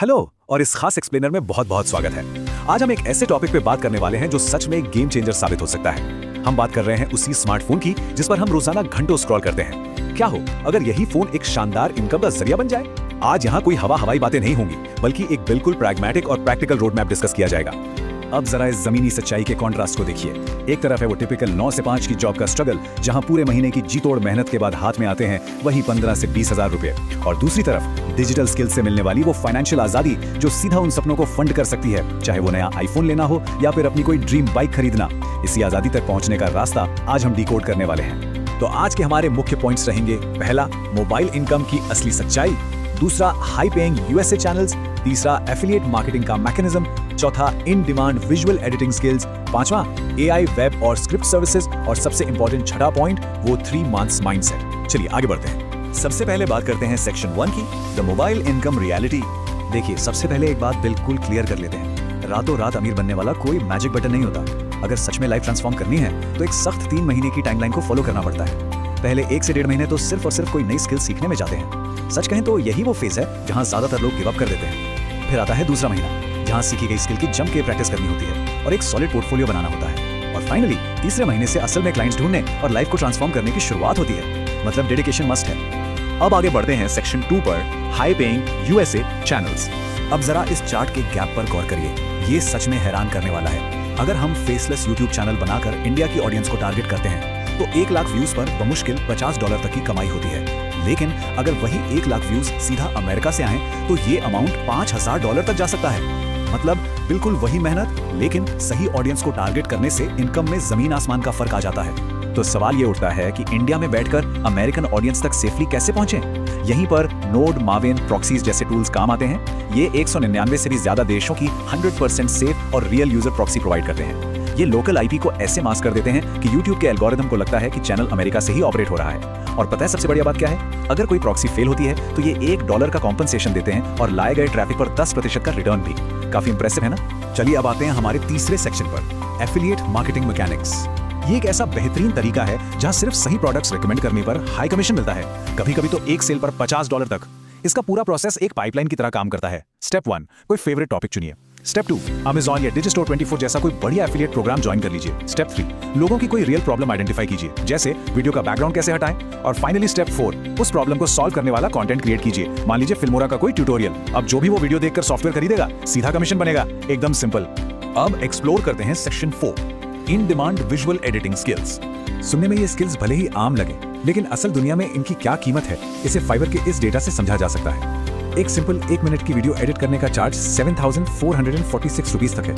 Hello और इस खास एक्सप्लेनर में बहुत बहुत स्वागत है। आज हम एक ऐसे टॉपिक पे बात करने वाले हैं जो सच में एक गेम चेंजर साबित हो सकता है। हम बात कर रहे हैं उसी स्मार्टफोन की जिस पर हम रोजाना घंटों स्क्रॉल करते हैं। क्या हो अगर यही फोन एक शानदार इनकम का जरिया बन जाए? आज यहाँ कोई हवाई बातें नहीं होंगी, बल्कि एक बिल्कुल प्रैग्मेटिक और प्रैक्टिकल रोड मैप डिस्कस किया जाएगा। अब जरा इस जमीनी सच्चाई के कॉन्ट्रास्ट को देखिए। एक तरफ है वो टिपिकल 9 से 5 की जॉब का स्ट्रगल, जहां पूरे महीने की जी तोड़ मेहनत के बाद हाथ में आते हैं वही 15 से 20 हजार रुपए, और दूसरी तरफ डिजिटल स्किल से मिलने वाली वो फाइनेंशियल आजादी जो सीधा उन सपनों को फंड कर सकती है, चाहे वो नया आईफोन लेना हो या फिर अपनी कोई ड्रीम बाइक खरीदना। इसी आजादी तक पहुंचने का रास्ता आज हम डिकोड करने वाले हैं। तो आज के हमारे मुख्य पॉइंट्स रहेंगे: पहला, मोबाइल इनकम की असली सच्चाई; दूसरा, हाई पेइंग यूएसए चैनल्स; तीसरा, एफिलिएट मार्केटिंग का मैकेनिज्म; चौथा, in demand visual editing skills; पांचवा, एआई वेब और स्क्रिप्ट सर्विसेज; और सबसे इंपॉर्टेंट छठा पॉइंट, वो 3 मंथ्स माइंडसेट। चलिए आगे बढ़ते हैं। सबसे पहले बात करते हैं सेक्शन 1 की, द मोबाइल इनकम रियलिटी। देखिए, सबसे पहले एक बात बिल्कुल क्लियर कर लेते हैं। रातों रात अमीर बनने वाला कोई मैजिक बटन नहीं होता। अगर सच में लाइफ ट्रांसफॉर्म करनी है तो एक सख्त 3 महीने की टाइमलाइन को फॉलो करना पड़ता है। पहले 1 से 1.5 महीने तो सिर्फ और सिर्फ कोई नई स्किल सीखने में जाते हैं। सच कहें तो यही वो फेज है जहां ज्यादातर लोग गिव अप कर देते हैं। फिर आता है दूसरा महीना, जहां सीखी गई स्किल की जम के प्रैक्टिस करनी होती है और एक सॉलिड पोर्टफोलियो बनाना होता है। और फाइनली तीसरे महीने से असल में क्लाइंट्स ढूंढने और लाइफ को ट्रांसफॉर्म करने की शुरुआत होती है। मतलब डेडिकेशन मस्ट है। अब आगे बढ़ते हैं सेक्शन 2 पर, हाई पेइंग यूएसए चैनल्स। अब जरा इस चार्ट के गैप पर गौर करिए। ये सच में हैरान करने वाला है। अगर हम फेसलेस यूट्यूब चैनल बनाकर इंडिया की ऑडियंस को टारगेट करते हैं तो 1 लाख व्यूज पर बमुश्किल $50 तक की कमाई होती है। लेकिन अगर वही 1 लाख व्यूज सीधा अमेरिका से आए तो ये अमाउंट $5000 तक जा सकता है। मतलब बिल्कुल वही मेहनत, लेकिन सही ऑडियंस को टारगेट करने से इनकम में जमीन आसमान का फर्क आ जाता है। तो सवाल ये उठता है कि इंडिया में बैठकर अमेरिकन ऑडियंस तक सेफली कैसे पहुंचे? यहीं पर नोड, माविन, प्रॉक्सीज जैसे टूल्स काम आते हैं। ये 199 से भी ज्यादा देशों की 100% सेफ और रियल यूजर प्रॉक्सी प्रोवाइड करते हैं। ये लोकल आईपी को ऐसे मास्क कर देते हैं कि यूट्यूब के एल्गोरिथम को लगता है कि चैनल अमेरिका से ही ऑपरेट हो रहा है। और पता है सबसे बढ़िया बात क्या है? अगर कोई प्रॉक्सी फेल होती है तो ये $1 का कॉम्पनसेशन देते हैं और लाए गए ट्रैफिक पर 10% का रिटर्न भी। काफी इंप्रेसिव है ना? चलिए अब आते हैं हमारे तीसरे सेक्शन पर, एफिलिएट मार्केटिंग मैकेनिक्स। ये एक ऐसा बेहतरीन तरीका है जहां सिर्फ सही प्रोडक्ट्स रिकमेंड करने पर हाई कमीशन मिलता है, कभी कभी तो एक सेल पर $50 तक। इसका पूरा प्रोसेस एक पाइपलाइन की तरह काम करता है। स्टेप 1, कोई फेवरेट टॉपिक चुनिए। स्टेप 2, Amazon या Digistore 24 जैसा कोई बढ़िया एफिलिएट प्रोग्राम ज्वाइन कर लीजिए। स्टेप 3, लोगों की कोई रियल प्रॉब्लम आइडेंटिफाई कीजिए, जैसे वीडियो का बैकग्राउंड कैसे हटाएं। और फाइनली स्टेप 4, उस प्रॉब्लम को सॉल्व करने वाला कंटेंट क्रिएट कीजिए। मान लीजिए फिल्मोरा का कोई ट्यूटोरियल। अब जो भी वो वीडियो देखकर सॉफ्टवेयर खरीदेगा, सीधा कमीशन बनेगा। एकदम सिंपल। अब एक्सप्लोर करते हैं section 4, in demand visual editing skills. सुनने में ये स्किल्स भले ही आम लगे, लेकिन असल दुनिया में इनकी क्या कीमत है, इसे फाइवर के इस डेटा से समझा जा सकता है। एक सिंपल 1 मिनट की वीडियो एडिट करने का चार्ज 7446 रुपीज तक है।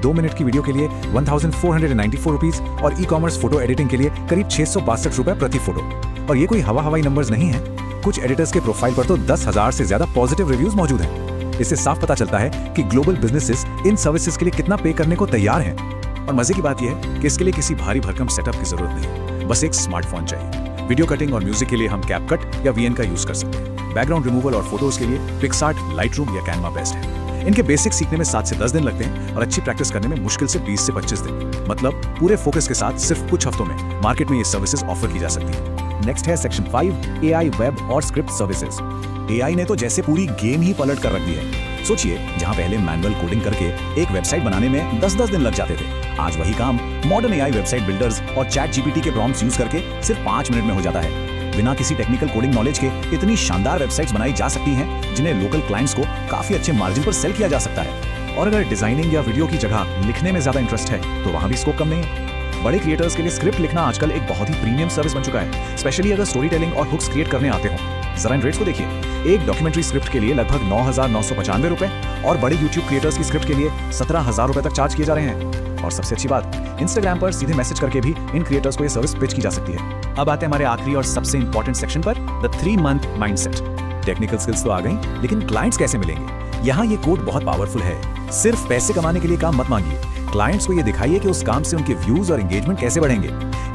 2 मिनट की वीडियो के लिए 1494 रुपीज और ई कॉमर्स फोटो एडिटिंग के लिए करीब 662 रुपए प्रति फोटो। और ये कोई हवाई नंबर्स नहीं है। कुछ एडिटर्स के प्रोफाइल पर तो 10,000 से ज्यादा पॉजिटिव रिव्यूज मौजूद हैं। इससे साफ पता चलता है कि ग्लोबल बिजनेसेस इन सर्विसेज के लिए कितना पे करने को तैयार हैं। और मजे की बात यह है कि इसके लिए किसी भारी भरकम सेटअप की जरूरत नहीं, बस एक स्मार्टफोन चाहिए। वीडियो कटिंग और म्यूजिक के लिए हम कैपकट या वीएन का यूज कर सकते हैं। बैकग्राउंड रिमूवल और फोटोज के लिए पिक्सआर्ट, लाइटरूम या कैनवा बेस्ट है। इनके बेसिक सीखने में 7 से 10 दिन लगते हैं और अच्छी प्रैक्टिस करने में मुश्किल से 20 से 25 दिन। मतलब पूरे फोकस के साथ सिर्फ कुछ हफ्तों में मार्केट में ये सर्विसेज ऑफर की जा सकती है। नेक्स्ट है सेक्शन 5, एआई वेब और स्क्रिप्ट सर्विसेज। एआई ने तो जैसे पूरी गेम ही पलट कर रख दी है। सोचिए, जहां पहले मैनुअल कोडिंग करके एक वेबसाइट बनाने में 10-10 दिन लग जाते थे, आज वही काम मॉडर्न एआई वेबसाइट बिल्डर्स और चैट जीपीटी के प्रॉम्प्ट्स यूज करके सिर्फ 5 मिनट में हो जाता है। बिना किसी टेक्निकल कोडिंग नॉलेज के इतनी शानदार वेबसाइट्स बनाई जा सकती हैं जिन्हें लोकल क्लाइंट्स को काफी अच्छे मार्जिन पर सेल किया जा सकता है। और अगर डिजाइनिंग या वीडियो की जगह लिखने में ज्यादा इंटरेस्ट है तो वहां भी स्कोप कम नहीं है। बड़े क्रिएटर्स के लिए स्क्रिप्ट लिखना आजकल एक बहुत ही प्रीमियम सर्विस बन चुका है, स्पेशली अगर स्टोरी टेलिंग और हुक्स क्रिएट करने आते हो। जरा इन रेट्स को देखिए। एक डॉक्यूमेंट्री स्क्रिप्ट के लिए लगभग 9,995 रुपए और बड़े यूट्यूब क्रिएटर्स की स्क्रिप्ट के लिए 17,000 रुपए तक चार्ज किए जा रहे हैं। और सबसे अच्छी बात, इंस्टाग्राम पर सीधे मैसेज करके भी इन क्रिएटर्स को ये सर्विस पिच की जा सकती है। अब आते हैं हमारे आखिरी और सबसे इंपॉर्टेंट सेक्शन पर, the 3 month mindset. Technical skills तो आ गई, लेकिन क्लाइंट्स कैसे मिलेंगे? यहाँ ये कोड बहुत पावरफुल है। सिर्फ पैसे कमाने के लिए काम मत मांगिए, क्लाइंट्स को ये दिखाइए कि उस काम से उनके व्यूज और एंगेजमेंट कैसे बढ़ेंगे।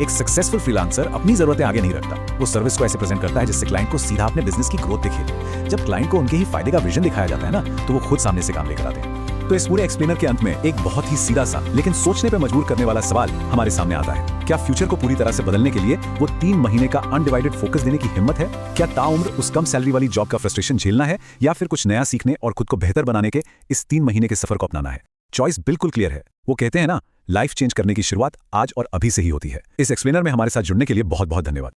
एक सक्सेसफुल फ्रीलांसर अपनी जरूरतें आगे नहीं रखता, वो सर्विस को ऐसे प्रेजेंट करता है जिससे क्लाइंट को सीधा अपने बिजनेस की ग्रोथ दिखे। जब क्लाइंट को उनके ही फायदे का विजन दिखाया जाता है ना, तो वो खुद सामने से काम लेकर आते हैं। तो इस पूरे एक्सप्लेनर के अंत में एक बहुत ही सीधा सा लेकिन सोचने पे मजबूर करने वाला सवाल हमारे सामने आता है। क्या फ्यूचर को पूरी तरह से बदलने के लिए वो 3 महीने का अनडिवाइडेड फोकस देने की हिम्मत है? क्या ताउम्र उस कम सैलरी वाली जॉब का फ्रस्ट्रेशन झेलना है, या फिर कुछ नया सीखने और खुद को बेहतर बनाने के इस 3 महीने के सफर को अपनाना है? चॉइस बिल्कुल क्लियर है। वो कहते हैं ना, लाइफ चेंज करने की शुरुआत आज और अभी से ही होती है। इस एक्सप्लेनर में हमारे साथ जुड़ने के लिए बहुत बहुत धन्यवाद।